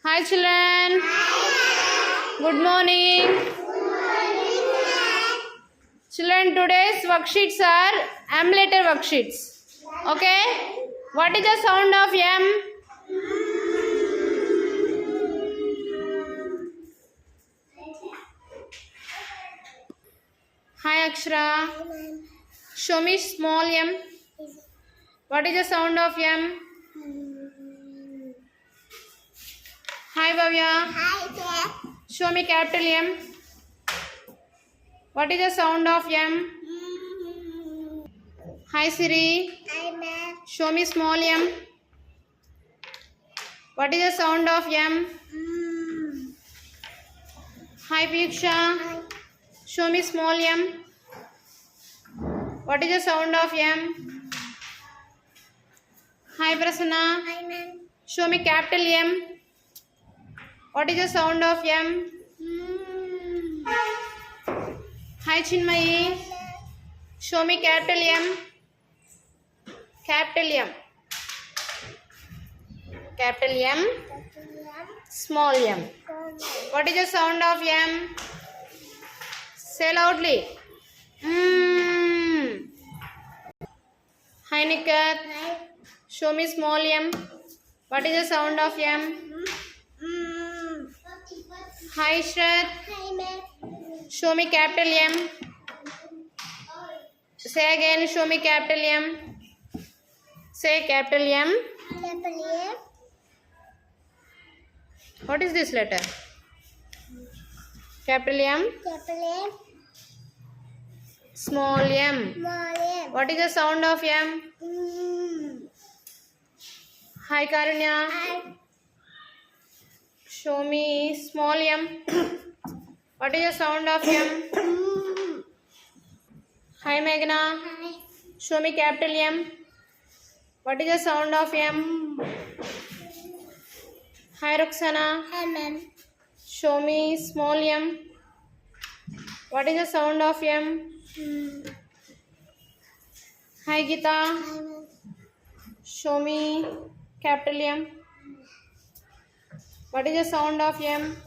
Hi children. Good morning. Children, today's worksheets are M letter worksheets. Okay? What is the sound of M? Hi Akshara. Show me small M. What is the sound of M? Hi Bhavya. Show me capital M. What is the sound of M? Hi Siri. Show me small M. What is the sound of M? Hi Piksha. Show me small M. What is the sound of M? Hi Prasanna. Show me capital M. What is the sound of M? Hi Chinmayi. Show me capital M. Capital M. Capital M. Small m. What is the sound of M? Say loudly. Hi Nikat. Show me small m. What is the sound of M? Hi Shraddh. Show me capital M. Say again. Show me capital M. Say capital M. What is this letter? Capital M. Small m. What is the sound of M? Hi Karunya. Show me small m. What is the sound of M? Hi Meghna. Show me capital M. What is the sound of M? Hi Roxana. Show me small m. What is the sound of M? Hi Gita. Show me capital M. What is the sound of M?